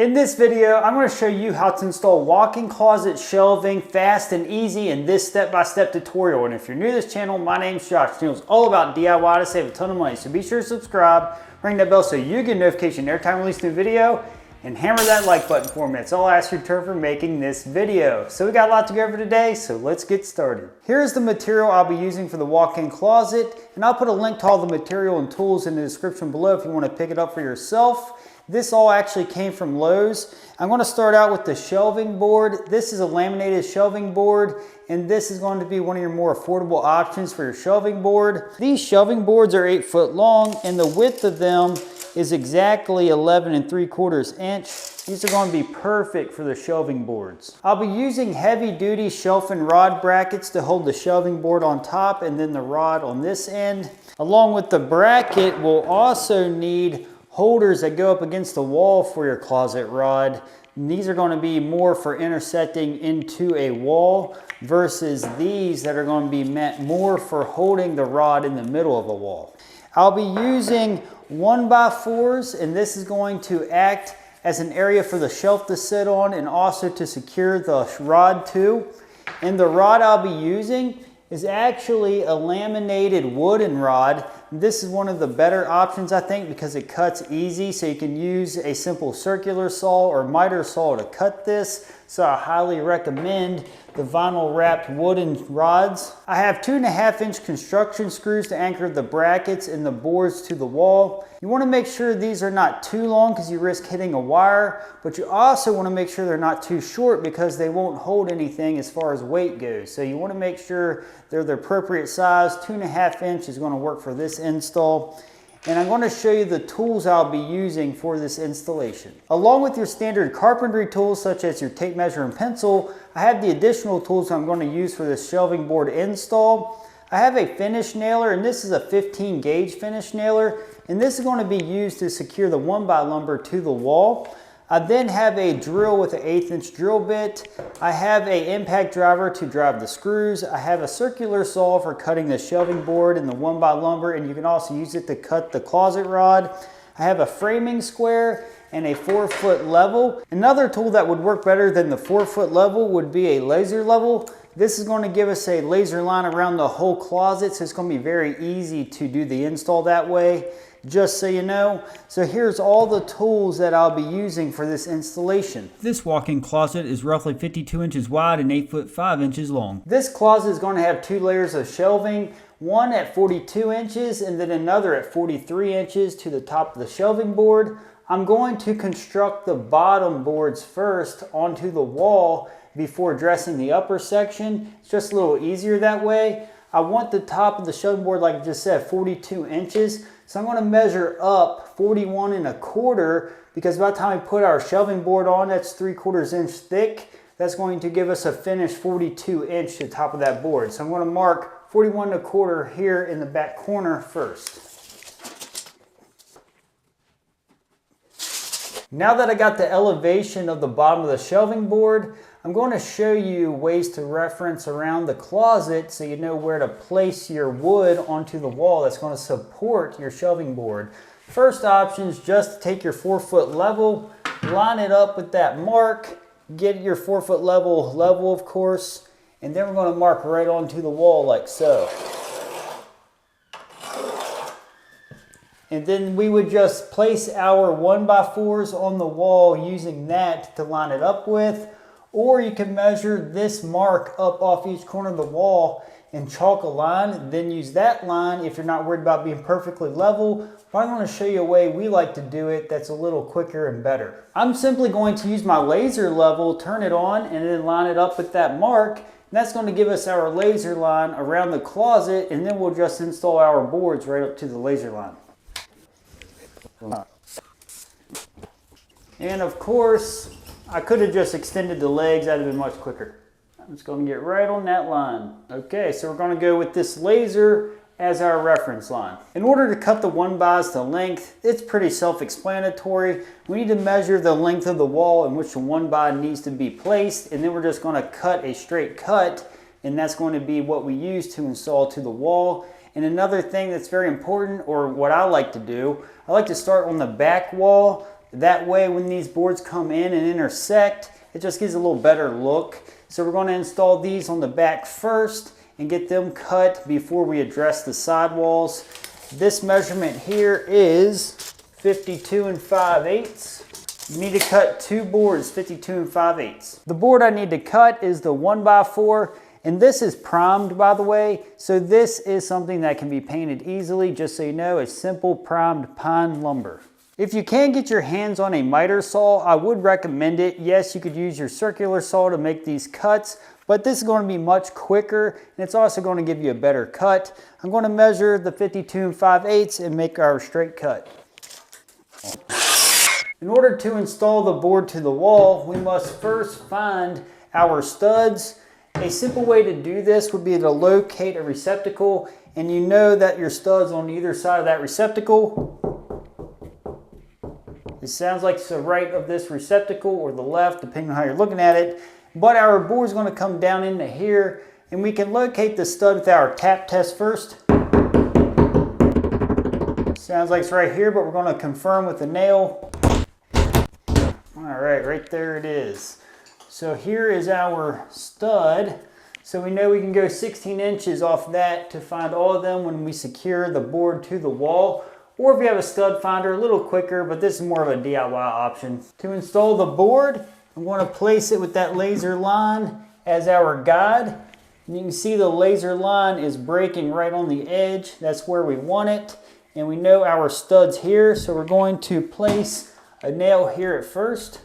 In this video, I'm going to show you how to install walk-in closet shelving fast and easy in this step-by-step tutorial. And if you're new to this channel, my name's Josh. This channel is all about DIY to save a ton of money. So be sure to subscribe, ring that bell so you get a notification every time I release a new video, and hammer that like button for me. That's all I ask you for making this video. So we got a lot to go over today, so let's get started. Here's the material I'll be using for the walk-in closet, and I'll put a link to all the material and tools in the description below if you want to pick it up for yourself. This all actually came from Lowe's. I'm going to start out with the shelving board. This is a laminated shelving board, and this is going to be one of your more affordable options for your shelving board. These shelving boards are 8 foot long, and the width of them is exactly 11 3/4 inch. These are going to be perfect for the shelving boards. I'll be using heavy duty shelf and rod brackets to hold the shelving board on top and then the rod on this end. Along with the bracket, we'll also need holders that go up against the wall for your closet rod. And these are going to be more for intersecting into a wall versus these that are going to be meant more for holding the rod in the middle of a wall. I'll be using 1x4s, and this is going to act as an area for the shelf to sit on and also to secure the rod to. And the rod I'll be using is actually a laminated wooden rod. This is one of the better options, I think, because it cuts easy, so you can use a simple circular saw or miter saw to cut this. So I highly recommend the vinyl wrapped wooden rods. I have 2.5 inch construction screws to anchor the brackets and the boards to the wall. You want to make sure these are not too long because you risk hitting a wire, but you also want to make sure they're not too short because they won't hold anything as far as weight goes. So you want to make sure they're the appropriate size. 2.5 inch is going to work for this install. And I'm going to show you the tools I'll be using for this installation. Along with your standard carpentry tools such as your tape measure and pencil, I have the additional tools I'm going to use for this shelving board install. I have a finish nailer, and this is a 15 gauge finish nailer, and this is going to be used to secure the 1x lumber to the wall. I then have a drill with an 1/8 inch drill bit. I have an impact driver to drive the screws. I have a circular saw for cutting the shelving board and the 1x lumber, and you can also use it to cut the closet rod. I have a framing square and a 4-foot level. Another tool that would work better than the 4-foot level would be a laser level. This is going to give us a laser line around the whole closet, so it's going to be very easy to do the install that way, just so you know. So here's all the tools that I'll be using for this installation. This walk-in closet is roughly 52 inches wide and 8 foot 5 inches long. This closet is going to have 2 layers of shelving, one at 42 inches and then another at 43 inches to the top of the shelving board. I'm going to construct the bottom boards first onto the wall before dressing the upper section. It's just a little easier that way. I want the top of the shelving board, like I just said, 42 inches. So I'm going to measure up 41 1/4 because by the time we put our shelving board on, that's 3/4 inch thick. That's going to give us a finished 42 inch to the top of that board. So I'm going to mark 41 1/4 here in the back corner first. Now that I got the elevation of the bottom of the shelving board, I'm going to show you ways to reference around the closet so you know where to place your wood onto the wall that's going to support your shelving board. First option is just to take your 4-foot level, line it up with that mark, get your 4-foot level of course, and then we're going to mark right onto the wall like so. And then we would just place our 1x4s on the wall using that to line it up with. Or you can measure this mark up off each corner of the wall and chalk a line, then use that line if you're not worried about being perfectly level. But I'm going to show you a way we like to do it that's a little quicker and better. I'm simply going to use my laser level, turn it on, and then line it up with that mark. And that's going to give us our laser line around the closet, and then we'll just install our boards right up to the laser line. And of course, I could have just extended the legs, that'd have been much quicker. I'm just going to get right on that line. Okay, so we're going to go with this laser as our reference line. In order to cut the 1x's to length, it's pretty self-explanatory. We need to measure the length of the wall in which the 1x needs to be placed, and then we're just going to cut a straight cut, and that's going to be what we use to install to the wall. And another thing that's very important, or what I like to do, I like to start on the back wall, That way when these boards come in and intersect, it just gives a little better look. So we're going to install these on the back first and get them cut before we address the sidewalls. This measurement here is 52 5/8. You need to cut 2 boards 52 5/8. The board I need to cut is the 1x4, and this is primed, by the way. So this is something that can be painted easily. Just so you know, it's simple primed pine lumber. If you can get your hands on a miter saw, I would recommend it. Yes, you could use your circular saw to make these cuts, but this is going to be much quicker, and it's also going to give you a better cut. I'm going to measure the 52 5/8 and make our straight cut. In order to install the board to the wall, we must first find our studs. A simple way to do this would be to locate a receptacle, and you know that your stud's on either side of that receptacle. It sounds like it's the right of this receptacle or the left, depending on how you're looking at it. But our board is going to come down into here, and we can locate the stud with our tap test first. Sounds like it's right here, but we're going to confirm with the nail. All right, right there it is. So here is our stud. So we know we can go 16 inches off that to find all of them when we secure the board to the wall. Or if you have a stud finder, a little quicker, but this is more of a DIY option. To install the board, I'm going to place it with that laser line as our guide. And you can see the laser line is breaking right on the edge. That's where we want it. And we know our stud's here, so we're going to place a nail here at first.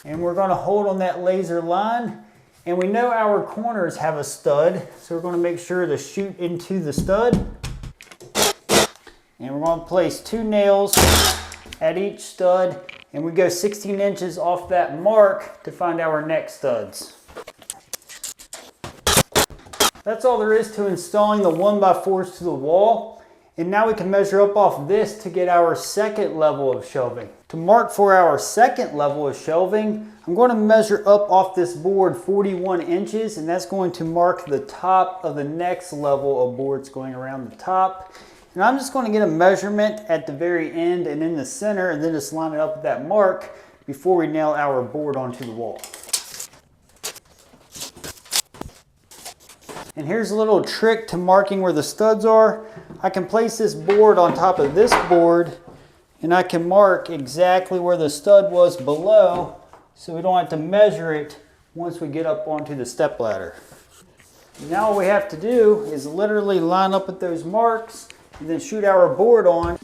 And we're going to hold on that laser line. And we know our corners have a stud, so we're going to make sure to shoot into the stud. And we're going to place 2 nails at each stud, and we go 16 inches off that mark to find our next studs. That's all there is to installing the 1x4s to the wall. And now we can measure up off this to get our second level of shelving. To mark for our second level of shelving, I'm going to measure up off this board 41 inches, and that's going to mark the top of the next level of boards going around the top. And I'm just going to get a measurement at the very end and in the center, and then just line it up with that mark before we nail our board onto the wall. And here's a little trick to marking where the studs are. I can place this board on top of this board, and I can mark exactly where the stud was below, so we don't have to measure it once we get up onto the step ladder. Now all we have to do is literally line up with those marks and then shoot our board on.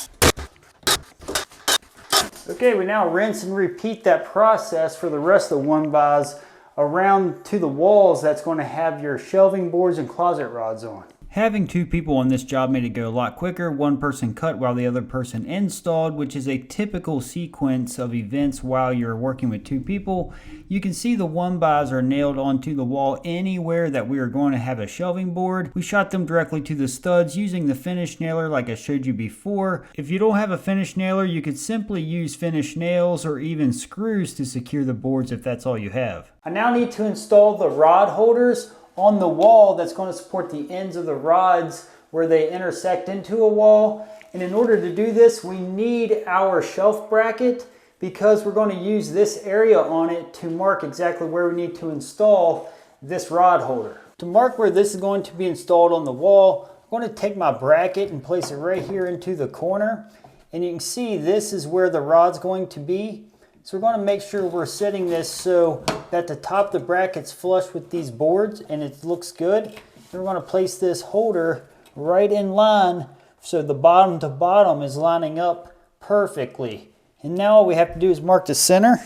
Okay, we now rinse and repeat that process for the rest of the 1x's around to the walls that's going to have your shelving boards and closet rods on. Having 2 people on this job made it go a lot quicker. One person cut while the other person installed, which is a typical sequence of events while you're working with 2 people. You can see the 1x's are nailed onto the wall anywhere that we are going to have a shelving board. We shot them directly to the studs using the finish nailer like I showed you before. If you don't have a finish nailer, you could simply use finish nails or even screws to secure the boards if that's all you have. I now need to install the rod holders on the wall that's going to support the ends of the rods where they intersect into a wall. And in order to do this, we need our shelf bracket because we're going to use this area on it to mark exactly where we need to install this rod holder. To mark where this is going to be installed on the wall, I'm going to take my bracket and place it right here into the corner. And you can see this is where the rod's going to be. So we're going to make sure we're setting this so that the top of the bracket's flush with these boards and it looks good. And we're going to place this holder right in line so the bottom to bottom is lining up perfectly. And now all we have to do is mark the center.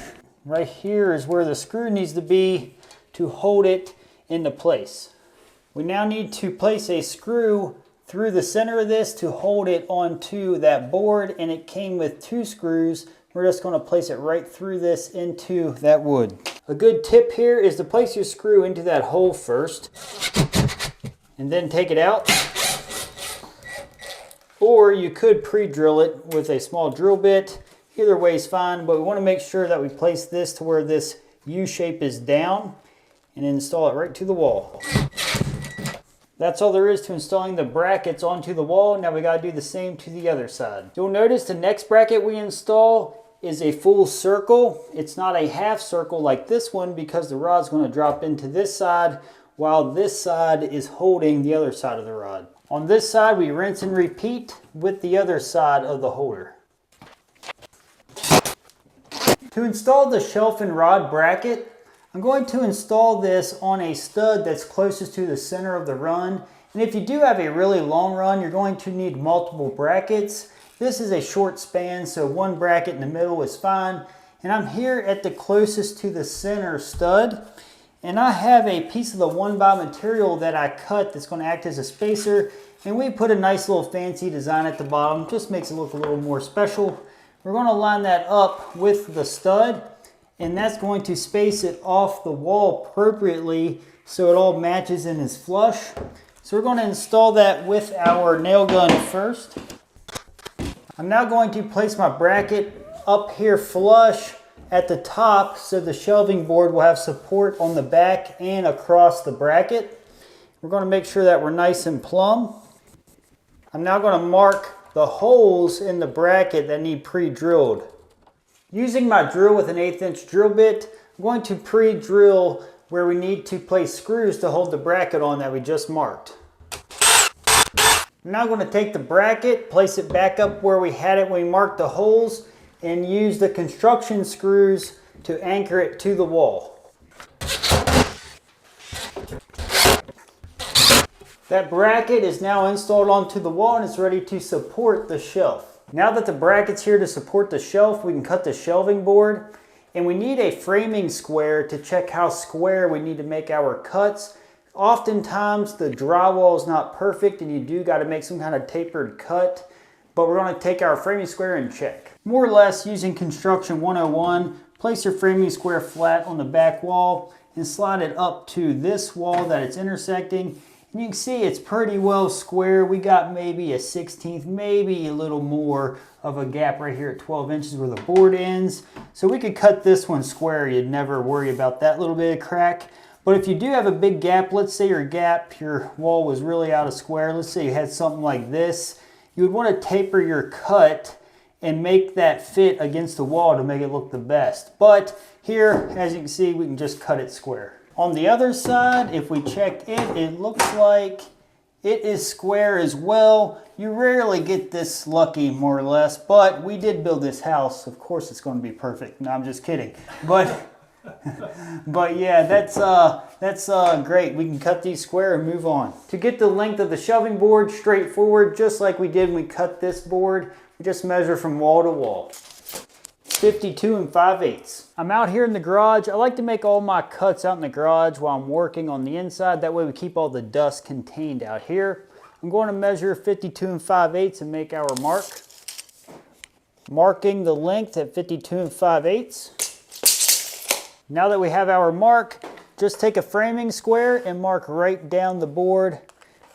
Right here is where the screw needs to be to hold it into place. We now need to place a screw through the center of this to hold it onto that board, and it came with 2 screws. We're just going to place it right through this into that wood. A good tip here is to place your screw into that hole first and then take it out. Or you could pre-drill it with a small drill bit. Either way is fine, but we want to make sure that we place this to where this U shape is down and install it right to the wall. That's all there is to installing the brackets onto the wall. Now we got to do the same to the other side. You'll notice the next bracket we install is a full circle. It's not a half circle like this one because the rod's going to drop into this side while this side is holding the other side of the rod. On this side, we rinse and repeat with the other side of the holder. To install the shelf and rod bracket, I'm going to install this on a stud that's closest to the center of the run. And if you do have a really long run, you're going to need multiple brackets. This is a short span, so one bracket in the middle is fine. And I'm here at the closest to the center stud. And I have a piece of the 1x material that I cut that's going to act as a spacer. And we put a nice little fancy design at the bottom. Just makes it look a little more special. We're going to line that up with the stud. And that's going to space it off the wall appropriately so it all matches and is flush. So we're going to install that with our nail gun first. I'm now going to place my bracket up here flush at the top so the shelving board will have support on the back and across the bracket. We're going to make sure that we're nice and plumb. I'm now going to mark the holes in the bracket that need pre-drilled. Using my drill with an 1/8 inch drill bit, I'm going to pre-drill where we need to place screws to hold the bracket on that we just marked. I'm now going to take the bracket, place it back up where we had it when we marked the holes, and use the construction screws to anchor it to the wall. That bracket is now installed onto the wall and it's ready to support the shelf. Now that the bracket's here to support the shelf, we can cut the shelving board, and we need a framing square to check how square we need to make our cuts. Oftentimes the drywall is not perfect and you do got to make some kind of tapered cut, but we're going to take our framing square and check. More or less using Construction 101, place your framing square flat on the back wall and slide it up to this wall that it's intersecting. And you can see it's pretty well square. We got maybe a 1/16, maybe a little more of a gap right here at 12 inches where the board ends. So we could cut this one square. You'd never worry about that little bit of crack. But if you do have a big gap, let's say your wall was really out of square. Let's say you had something like this. You would want to taper your cut and make that fit against the wall to make it look the best. But here, as you can see, we can just cut it square. On the other side, if we check it, it looks like it is square as well. You rarely get this lucky, more or less, but we did build this house. Of course it's going to be perfect. No, I'm just kidding. But yeah, that's great. We can cut these square and move on. To get the length of the shelving board, straightforward, just like we did when we cut this board. We just measure from wall to wall. 52 5/8. I'm out here in the garage. I like to make all my cuts out in the garage while I'm working on the inside. That way we keep all the dust contained out here. I'm going to measure 52 5/8 and make our mark. Marking the length at 52 5/8. Now that we have our mark, just take a framing square and mark right down the board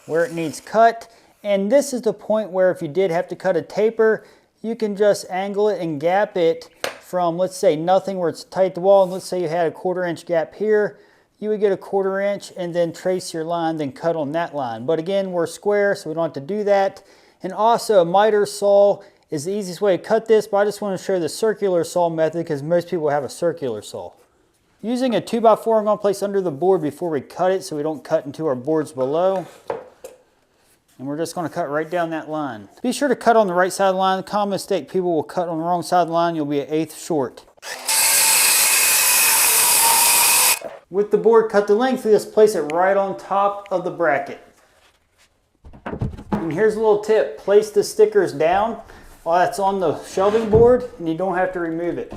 where it needs cut. And this is the point where if you did have to cut a taper, you can just angle it and gap it from, let's say, nothing where it's tight to the wall. And let's say you had a 1/4 inch gap here. You would get a 1/4 inch and then trace your line, then cut on that line. But again, we're square, so we don't have to do that. And also a miter saw is the easiest way to cut this, but I just want to show the circular saw method because most people have a circular saw. Using a 2x4, I'm going to place under the board before we cut it so we don't cut into our boards below. And we're just going to cut right down that line. Be sure to cut on the right side of the line. Common mistake, people will cut on the wrong side of the line. You'll be an 1/8 short. With the board cut to length, we just place it right on top of the bracket. And here's a little tip. Place the stickers down while that's on the shelving board and you don't have to remove it.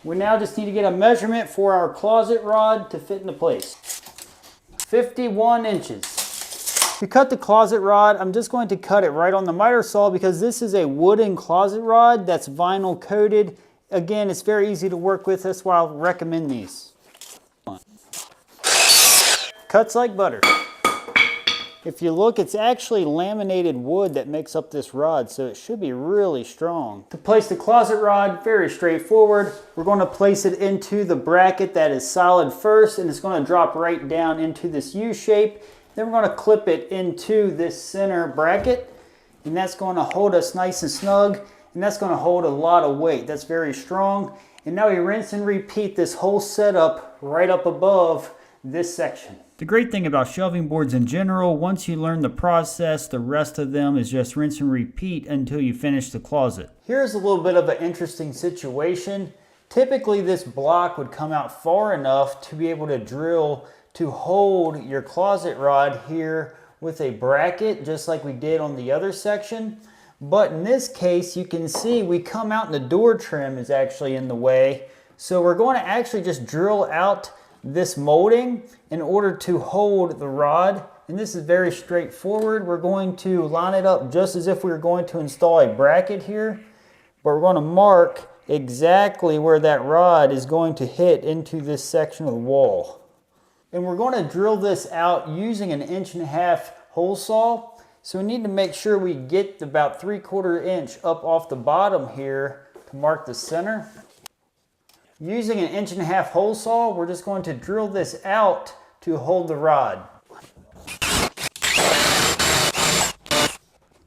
We now just need to get a measurement for our closet rod to fit into place. 51 inches. To cut the closet rod, I'm just going to cut it right on the miter saw because this is a wooden closet rod that's vinyl coated. Again, it's very easy to work with. That's why I recommend these. Cuts like butter. If you look, it's actually laminated wood that makes up this rod, so it should be really strong. To place the closet rod, very straightforward. We're going to place it into the bracket that is solid first, and it's going to drop right down into this U shape. Then we're going to clip it into this center bracket, and that's going to hold us nice and snug. and that's going to hold a lot of weight. That's very strong. And now we rinse and repeat this whole setup right up above this section. The great thing about shelving boards in general, once you learn the process, the rest of them is just rinse and repeat until you finish the closet. Here's a little bit of an interesting situation. Typically this block would come out far enough to be able to drill to hold your closet rod here with a bracket, just like we did on the other section. But in this case, you can see we come out and the door trim is actually in the way. So we're going to actually just drill out this molding in order to hold the rod. And this is very straightforward. We're going to line it up just as if we were going to install a bracket here. But we're going to mark exactly where that rod is going to hit into this section of the wall. And we're going to drill this out using an 1.5-inch hole saw. So we need to make sure we get about 3/4 inch up off the bottom here to mark the center. Using an 1.5-inch hole saw, we're just going to drill this out to hold the rod.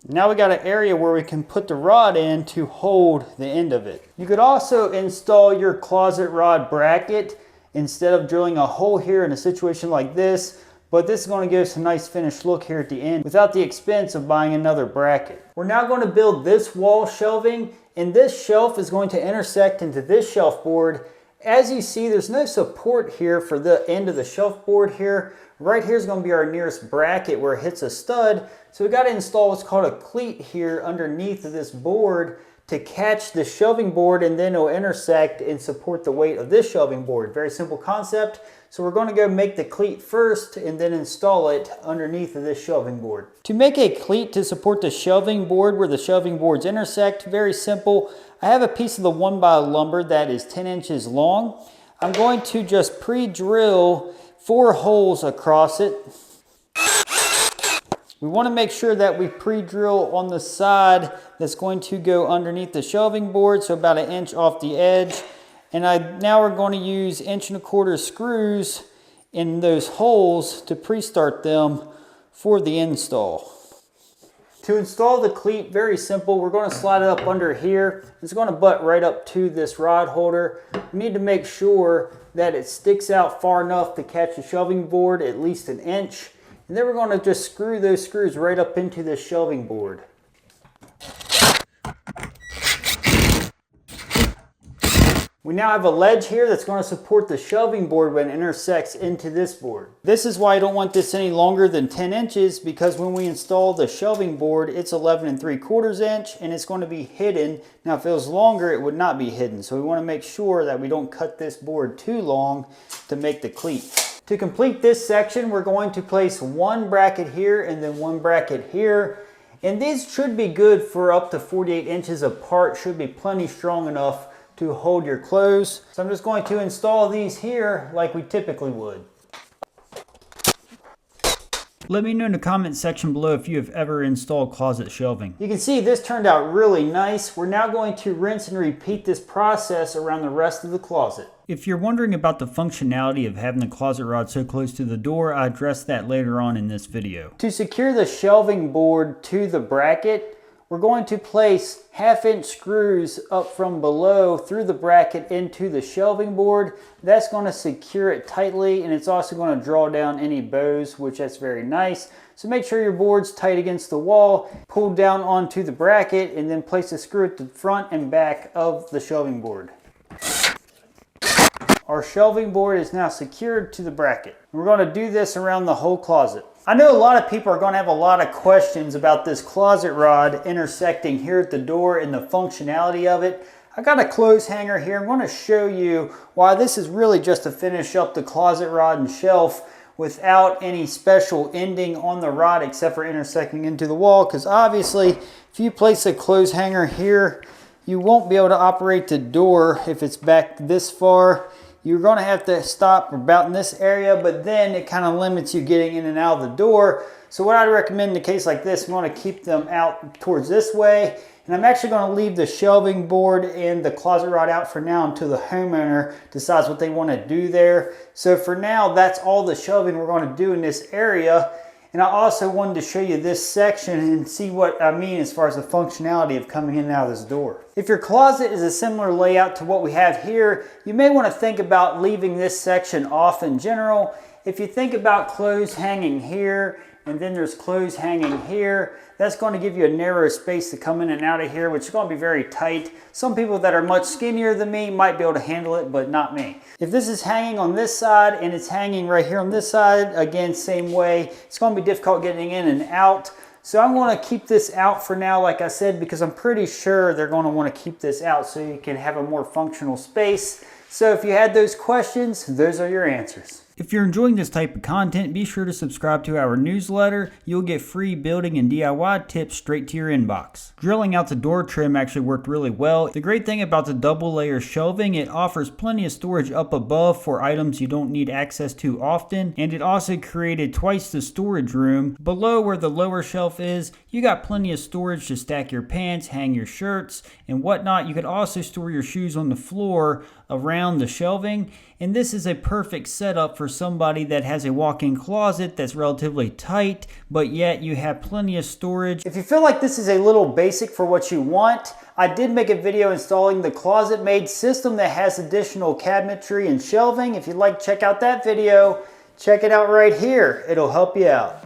Now we got an area where we can put the rod in to hold the end of it. You could also install your closet rod bracket instead of drilling a hole here in a situation like this. But this is going to give us a nice finished look here at the end without the expense of buying another bracket. We're now going to build this wall shelving, and this shelf is going to intersect into this shelf board. As you see, there's no support here for the end of the shelf board here. Right here is going to be our nearest bracket where it hits a stud. So we've got to install what's called a cleat here underneath of this board to catch the shelving board, and then it'll intersect and support the weight of this shelving board. Very simple concept. So we're going to go make the cleat first and then install it underneath of this shelving board. To make a cleat to support the shelving board where the shelving boards intersect, very simple. I have a piece of the 1x lumber that is 10 inches long. I'm going to just pre-drill 4 holes across it. We want to make sure that we pre-drill on the side that's going to go underneath the shelving board, so about 1 inch off the edge. And now we're going to use 1.25-inch screws in those holes to pre-start them for the install. To install the cleat, very simple. We're going to slide it up under here. It's going to butt right up to this rod holder. We need to make sure that it sticks out far enough to catch the shelving board, at least 1 inch. And then we're going to just screw those screws right up into this shelving board. We now have a ledge here that's going to support the shelving board when it intersects into this board. This is why I don't want this any longer than 10 inches, because when we install the shelving board, it's 11.75 inch and it's going to be hidden. Now if it was longer, it would not be hidden. So we want to make sure that we don't cut this board too long to make the cleat. To complete this section, we're going to place 1 bracket here and then 1 bracket here. And these should be good for up to 48 inches apart, should be plenty strong enough to hold your clothes. So I'm just going to install these here like we typically would. Let me know in the comment section below if you have ever installed closet shelving. You can see this turned out really nice. We're now going to rinse and repeat this process around the rest of the closet. If you're wondering about the functionality of having the closet rod so close to the door, I addressed that later on in this video. To secure the shelving board to the bracket, we're going to place 1/2-inch screws up from below through the bracket into the shelving board. That's going to secure it tightly, and it's also going to draw down any bows, which that's very nice. So make sure your board's tight against the wall, pull down onto the bracket, and then place a screw at the front and back of the shelving board. Our shelving board is now secured to the bracket. We're going to do this around the whole closet. I know a lot of people are going to have a lot of questions about this closet rod intersecting here at the door and the functionality of it. I got a clothes hanger here. I'm going to show you why this is really just to finish up the closet rod and shelf without any special ending on the rod except for intersecting into the wall, because obviously if you place a clothes hanger here, you won't be able to operate the door if it's back this far. You're going to have to stop about in this area, but then it kind of limits you getting in and out of the door. So what I'd recommend in a case like this, we want to keep them out towards this way. And I'm actually going to leave the shelving board and the closet rod out for now until the homeowner decides what they want to do there. So for now, that's all the shelving we're going to do in this area. And I also wanted to show you this section and see what I mean as far as the functionality of coming in and out of this door. If your closet is a similar layout to what we have here, you may want to think about leaving this section off in general. If you think about clothes hanging here, and then there's clothes hanging here, that's going to give you a narrow space to come in and out of here, which is going to be very tight. Some people that are much skinnier than me might be able to handle it, but not me. If this is hanging on this side and it's hanging right here on this side, again, same way, it's going to be difficult getting in and out. So I'm going to keep this out for now, like I said, because I'm pretty sure they're going to want to keep this out so you can have a more functional space. So if you had those questions, those are your answers. If you're enjoying this type of content, be sure to subscribe to our newsletter. You'll get free building and DIY tips straight to your inbox. Drilling out the door trim actually worked really well. The great thing about the double layer shelving, it offers plenty of storage up above for items you don't need access to often, and it also created twice the storage room. Below where the lower shelf is, you got plenty of storage to stack your pants, hang your shirts, and whatnot. You could also store your shoes on the floor around the shelving, and this is a perfect setup for somebody that has a walk-in closet that's relatively tight, but yet you have plenty of storage. If you feel like this is a little basic for what you want, I did make a video installing the Closet Made system that has additional cabinetry and shelving. If you'd like to check out that video, check it out right here. It'll help you out.